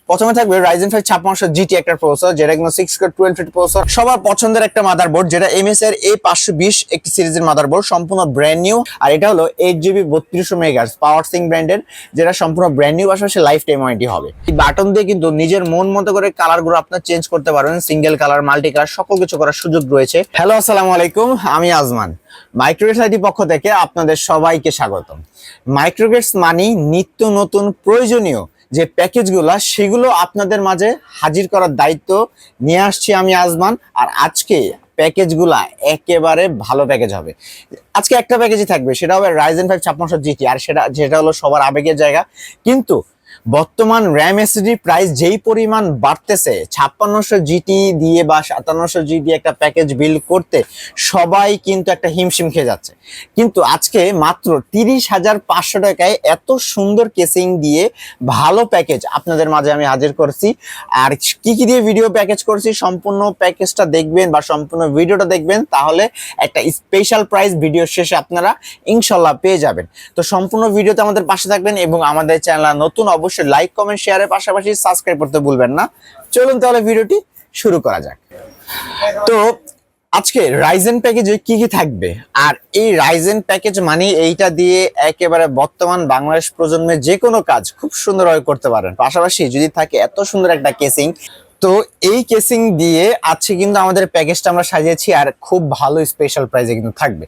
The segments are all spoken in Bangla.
প্রথমে থাকবে Ryzen 5 5600 GT একটা প্রসেসর, যেটা কিন্তু 6 কোর 12 থ্রেড প্রসেসর, সবার পছন্দের একটা মাদারবোর্ড, যেটা MS এর A520 একটি সিরিজের মাদারবোর্ড, সম্পূর্ণ ব্র্যান্ড নিউ। আর এটা হলো 8GB 3200 মেগাহার্টজ পাওয়ার সিং ব্র্যান্ডের, যেটা সম্পূর্ণ ব্র্যান্ড নিউ, পাশাপাশি লাইফ টাইম ওয়ারেন্টি হবে। এই বাটন দিয়ে কিন্তু নিজের মন মতো করে কালারগুলো আপনার চেঞ্জ করতে পারবেন, সিঙ্গেল কালার, মাল্টি কালার, সকল কিছু করার সুযোগ রয়েছে। হ্যালো, আসসালামু আলাইকুম, আমি আজমান। মাইক্রোগেটস আইটি পক্ষ থেকে আপনাদের সবাইকে স্বাগতম। মাইক্রোগেটস মানি নিত্য নতুন প্রয়োজনীয় যে প্যাকেজগুলো, সেগুলো আপনাদের মাঝে হাজির করার দায়িত্ব নিয়ে আসছি আমি আজমান। আর আজকে প্যাকেজগুলা একেবারে ভালো প্যাকেজ হবে। আজকে একটা প্যাকেজই থাকবে, সেটা হবে Ryzen 5 5600 GT, আর যেটা হলো সবার আবেগের জায়গা। কিন্তু বর্তমান র্যাম এসএসডি প্রাইস যেই পরিমাণ বাড়তেছে, 5600 জিটি দিয়ে বা 5700 জিটি একটা প্যাকেজ বিল্ড করতে সবাই কিন্তু একটা হিমশিম খেয়ে যাচ্ছে। কিন্তু আজকে মাত্র 30,500 টাকায় এত সুন্দর কেসিং দিয়ে ভালো প্যাকেজ আপনাদের মাঝে আমি হাজির করছি। আর কি কি দিয়ে ভিডিও প্যাকেজ করছি, সম্পূর্ণ প্যাকেজটা দেখবেন বা সম্পূর্ণ ভিডিওটা দেখবেন, তাহলে একটা স্পেশাল প্রাইস ভিডিও শেষে আপনারা ইনশাল্লাহ পেয়ে যাবেন। তো সম্পূর্ণ ভিডিওতে আমাদের পাশে থাকবেন এবং আমাদের চ্যানেল নতুন অবশ্যই লাইক, কমেন্ট, শেয়ারের পাশাপাশি সাবস্ক্রাইব করতে ভুলবেন না। চলুন তাহলে ভিডিওটি শুরু করা যাক। তো আজকে রাইজেন প্যাকেজে কি কি থাকবে, আর এই রাইজেন প্যাকেজ মানে এইটা দিয়ে একেবারে বর্তমান বাংলাদেশ প্রজন্মের যে কোনো কাজ খুব সুন্দরভাবে করতে পারেন। পাশাপাশি যদি থাকে এত সুন্দর একটা কেসিং, তো এই কেসিং দিয়ে আজকে কিন্তু আমাদের প্যাকেজটা আমরা সাজিয়েছি, আর খুব ভালো স্পেশাল প্রাইসে কিন্তু থাকবে।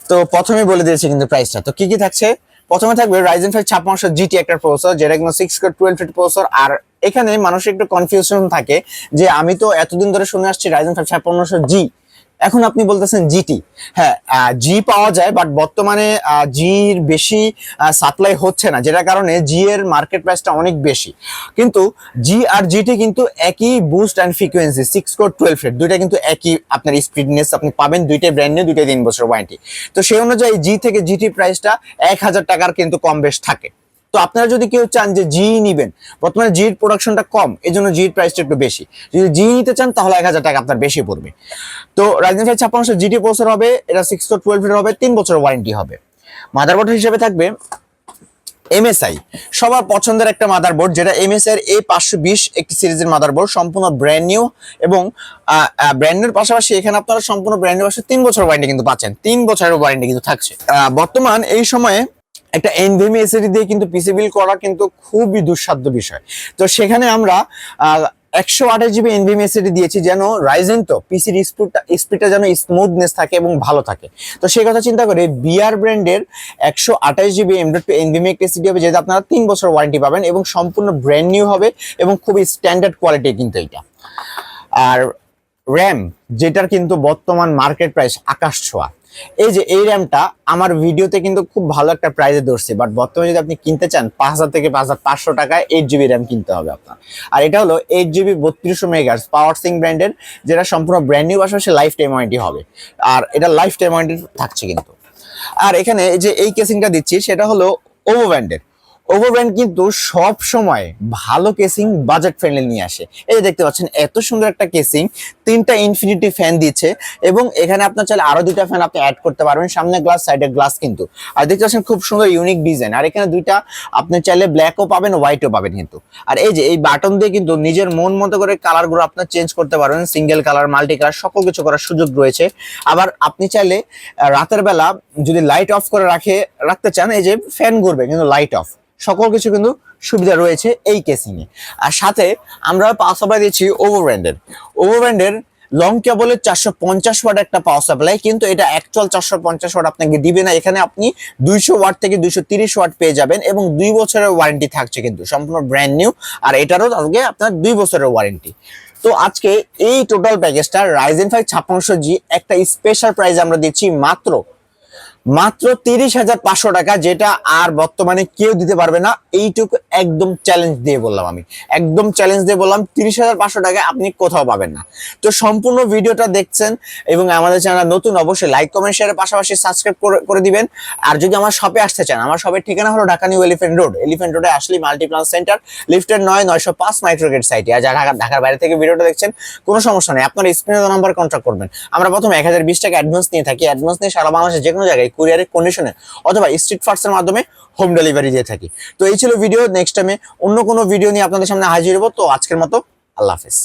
তো প্রথমে বলে দিয়েছি কিন্তু প্রাইসটা। তো কি কি থাকছে, প্রথমে থাকবে Ryzen 5 5600 GT একটা প্রসেসর, যেটা কিন্তু 6 কোর 12 থ্রেড প্রসেসর। আর এখানে মানুষের একটু কনফিউশন থাকে যে আমি তো এতদিন ধরে শুনে আসছি Ryzen 5 5600 G, এখন আপনি বলতেছেন জিটি। হ্যাঁ, জি পাওয়া যায়, বাট বর্তমানে জির বেশি সাপ্লাই হচ্ছে না, যেটার কারণে জি এর মার্কেট প্রাইসটা অনেক বেশি। কিন্তু জি আর জিটি কিন্তু একই boost and frequency, 6 core 12 thread, দুইটা কিন্তু একই আপনার স্পিডনেস আপনি পাবেন, দুইটাই ব্র্যান্ড নিউ, দুইটাই 3 বছর ওয়ারেন্টি। তো সেই অনুযায়ী জি থেকে জিটি প্রাইসটা 1000 টাকার কিন্তু কম বেশ থাকে। তো আপনারা যদি কেউ চান যে জি নিবেন, বর্তমানে জির প্রোডাকশনটা কম, এই জন্য জির প্রাইসটা একটু বেশি। যদি জি নিতে চান তাহলে 1000 টাকা আপনার বেশি পড়বে। তো Ryzen 5 5600 জিটি প্রসেসর হবে, এটা 6 কোর 12 থ্রেড হবে, 3 বছর ওয়ারেন্টি হবে। মাদারবোর্ড হিসেবে থাকবে MSI, সবার পছন্দের একটা মাদারবোর্ড, যেটা MS এর A520 একটি সিরিজের মাদারবোর্ড, সম্পূর্ণ ব্র্যান্ড নিউ। এবং ব্র্যান্ডের পাশাপাশি এখানে আপনারা সম্পূর্ণ ব্র্যান্ড নিউ 3 বছর ওয়ারেন্টি কিন্তু পাচ্ছেন, 3 বছরের ওয়ারেন্টি কিন্তু থাকছে। বর্তমান এই সময়ে একটা NVMe SSD দিয়ে কিন্তু পিসি বিল্ড করা কিন্তু খুবই দুঃসাধ্য বিষয়। তো সেখানে আমরা 128GB NVMe SSD দিয়েছি, যেন রাইজেন তো পিসির স্পিডটা যেন স্মুথনেস থাকে এবং ভালো থাকে। তো সেই কথা চিন্তা করে বিআর ব্র্যান্ডের 128GB M.2 NVMe SSD হবে, যেটা আপনারা 3 বছর ওয়ারেন্টি পাবেন এবং সম্পূর্ণ ব্র্যান্ড নিউ হবে এবং খুবই স্ট্যান্ডার্ড কোয়ালিটি কিন্তু এটা। আর র্যাম, যেটার কিন্তু বর্তমান মার্কেট প্রাইস আকাশ ছোঁয়া, এই যে এই র্যামটা আমার ভিডিওতে কিন্তু খুব ভালো একটা প্রাইসে ধরছে, বাট বর্তমানে যদি আপনি কিনতে চান 5000 থেকে 5500 টাকায় 8GB র্যাম কিনতে হবে আপনার। আর এটা হলো 8GB 3200 মেগাহার্টজ পাওয়ার সিং ব্র্যান্ডের, যেটা সম্পূর্ণ ব্র্যান্ড নিউ, পাশাপাশি লাইফ টাইম ওয়ারেন্টি হবে। আর এটা লাইফ টাইম ওয়ারেন্টি থাকছে কিন্তু। আর এখানে যে এই কেসিংটা দিচ্ছি, সেটা হলো ওভো ব্র্যান্ডের। ওভো ব্র্যান্ড কিন্তু সব সময় ভালো কেসিং বাজেট ফ্রেন্ডলি নিয়ে আসে। এই যে দেখতে পাচ্ছেন এত সুন্দর একটা কেসিং, 3টা ইনফিনিটি ফ্যান দিচ্ছে, এবং এখানে আপনার চাইলে আরো 2টা ফ্যান আপনি অ্যাড করতে পারবেন, সামনে গ্লাস, সাইডে গ্লাস কিন্তু। আর দেখতে পাচ্ছেন খুব সুন্দর ইউনিক ডিজাইন। আর এখানে 2টা আপনি চাইলে ব্ল্যাকও পাবেন, হোয়াইটও পাবেন কিন্তু। আর এই যে এই বাটন দিয়ে কিন্তু নিজের মন মতো করে কালারগুলো আপনার চেঞ্জ করতে পারবেন, সিঙ্গেল কালার, মাল্টি কালার, সকল কিছু করার সুযোগ রয়েছে। আবার আপনি চাইলে রাতের বেলা যদি লাইট অফ করে রাখতে চান, এই যে ফ্যান ঘুরবে কিন্তু লাইট অফ, সকল কিছু কিন্তু সুবিধা রয়েছে এই কেসিং এ। আর সাথে আমরা পাওয়ার সাপ্লাই দিচ্ছি ওভো ব্র্যান্ডের লং কেবলের 450 ওয়াট একটা পাওয়ার সাপ্লাই, কিন্তু এটা অ্যাকচুয়াল 450 ওয়াট আপনাকে দিবে না। এখানে আপনি 200 ওয়াট থেকে 230 ওয়াট পেয়ে যাবেন এবং 2 বছরের ওয়ারেন্টি থাকছে কিন্তু, সম্পূর্ণ ব্র্যান্ড নিউ। আর এটারও আজকে আপনার 2 বছরের ওয়ারেন্টি। তো আজকে এই টোটাল প্যাকেজটা Ryzen 5 5600G একটা স্পেশাল প্রাইস আমরা দিচ্ছি মাত্র 30,500 টাকা, যেটা আর বর্তমানে কেউ দিতে পারবে না। এইটুকু একদম চ্যালেঞ্জ দিয়ে বললাম, আমি একদম চ্যালেঞ্জ দিয়ে বললাম, 30,500 টাকায় আপনি কোথাও পাবেন না। তো সম্পূর্ণ ভিডিওটা দেখছেন এবং আমাদের চ্যানেল নতুন, অবশ্যই লাইক, কমেন্ট, শেয়ারের পাশাপাশি সাবস্ক্রাইব করে দিবেন। আর যদি আমার শপে আসতে চান, আমার শপের ঠিকানা হলো ঢাকা নিউ এলিফ্যান্ট রোডে আসলে মাল্টিপ্লান সেন্টার, লিফটের 9/905 মাইক্রোগেট সাইটে। আর যারা ঢাকার বাইরে থেকে ভিডিওটা দেখছেন, কোনো সমস্যা নেই, আপনার স্ক্রিনে নাম্বার কন্ট্যাক্ট করবেন। আমরা প্রথমে 1020 টাকা অ্যাডভান্স নিয়ে থাকি, অ্যাডভান্স নিয়ে সারা বাংলাদেশে যে কোনো জায়গায় কুরিয়ারের কন্ডিশনে অথবা স্ট্রিট ফার্স্টের মাধ্যমে হোম ডেলিভারি দিয়ে থাকি। তো এই ছিল ভিডিও, নেক্সট টাইমে অন্য কোনো ভিডিও নিয়ে আপনাদের সামনে হাজির হবো। তো আজকের মতো আল্লাহ হাফেজ।